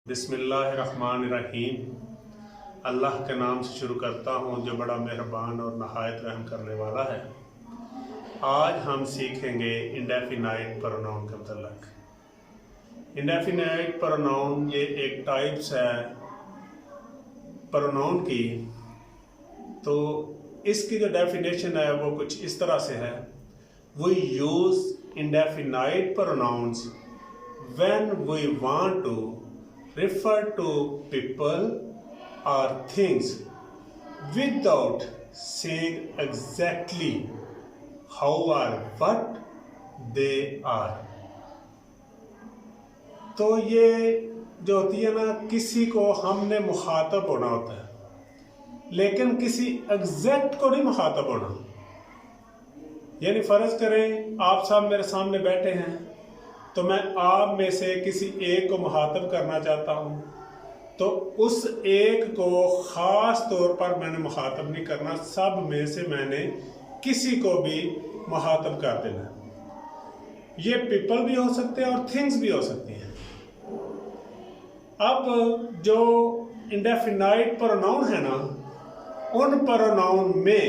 बिस्मिल्लाहिर्रहमानिर्रहीम। अल्लाह के नाम से शुरू करता हूँ जो बड़ा मेहरबान और नहायत रहम करने वाला है। आज हम सीखेंगे इंडेफिनाइट प्रोनाउन के मतलब। इंडेफिनाइट प्रोनाउन ये एक टाइप्स है प्रोनाउन की। तो इसकी जो डेफिनेशन है वो कुछ इस तरह से है। We use indefinite pronouns when we want to refer to people or things without saying exactly how or what they are। तो ये जो होती है ना, किसी को हमने मुखातब होना होता है लेकिन किसी एग्जैक्ट को नहीं मुखातब होना। यानी फ़र्ज़ करें आप साहब मेरे सामने बैठे हैं तो मैं आप में से किसी एक को मुखातब करना चाहता हूँ, तो उस एक को ख़ास तौर पर मैंने मुखातब नहीं करना, सब में से मैंने किसी को भी मुखातब कर देना। ये पीपल भी हो सकते हैं और थिंग्स भी हो सकती हैं। अब जो इंडेफिनाइट प्रोनाउन है ना, उन प्रोनाउन में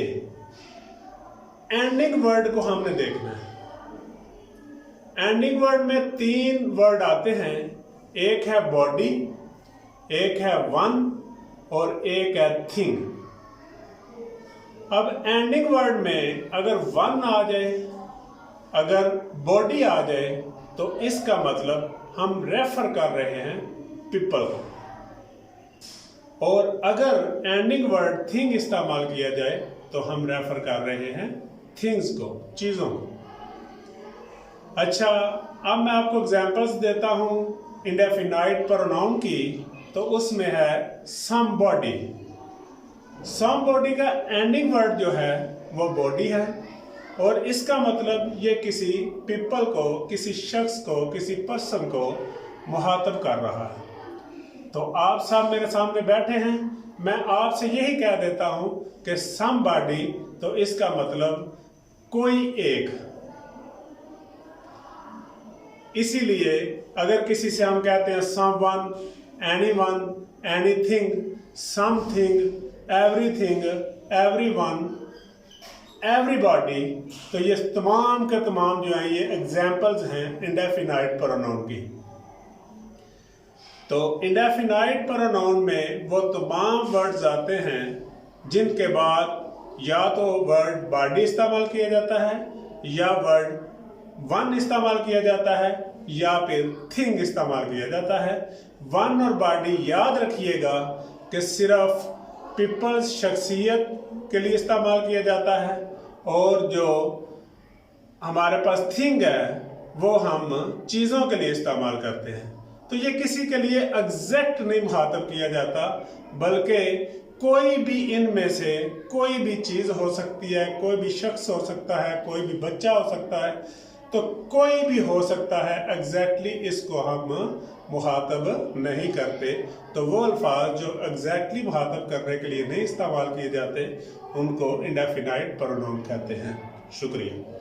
एंडिंग वर्ड को हमने देखना है। एंडिंग वर्ड में 3 वर्ड आते हैं, एक है बॉडी, एक है वन और एक है थिंग। अब एंडिंग वर्ड में अगर वन आ जाए, अगर बॉडी आ जाए, तो इसका मतलब हम रेफर कर रहे हैं पीपल को। और अगर एंडिंग वर्ड थिंग इस्तेमाल किया जाए तो हम रेफर कर रहे हैं थिंग्स को, चीज़ों को। अच्छा, अब मैं आपको एग्जांपल्स देता हूँ इंडेफिनाइट प्रोनाउन की। तो उसमें है समबॉडी। समबॉडी का एंडिंग वर्ड जो है वो बॉडी है और इसका मतलब ये किसी पीपल को, किसी शख्स को, किसी पर्सन को मुखातब कर रहा है। तो आप सब मेरे सामने बैठे हैं, मैं आपसे यही कह देता हूँ कि समबॉडी, तो इसका मतलब कोई एक। इसीलिए अगर किसी से हम कहते हैं someone, anyone, anything, something, everything, everyone, everybody, तो ये तमाम के तमाम जो हैं ये एग्जाम्पल्स हैं इंडेफिनाइट प्रोनाउन की। तो इंडेफिनाइट प्रोनाउन में वो तमाम वर्ड्स आते हैं जिनके बाद या तो वर्ड बॉडी इस्तेमाल किया जाता है, या वर्ड वन इस्तेमाल किया जाता है, या फिर थिंग इस्तेमाल किया जाता है। वन और बॉडी याद रखिएगा कि सिर्फ पीपल्स, शख्सियत के लिए इस्तेमाल किया जाता है, और जो हमारे पास थिंग है वो हम चीज़ों के लिए इस्तेमाल करते हैं। तो ये किसी के लिए एग्जैक्ट नहीं मुखातब किया जाता, बल्कि कोई भी इनमें से कोई भी चीज़ हो सकती है, कोई भी शख्स हो सकता है, कोई भी बच्चा हो सकता है, तो कोई भी हो सकता है। एग्जैक्टली इसको हम मुखातब नहीं करते। तो वो अल्फाज जो एग्जैक्टली मुखातब करने के लिए नहीं इस्तेमाल किए जाते, उनको इंडेफिनाइट प्रोनाउन कहते हैं। शुक्रिया।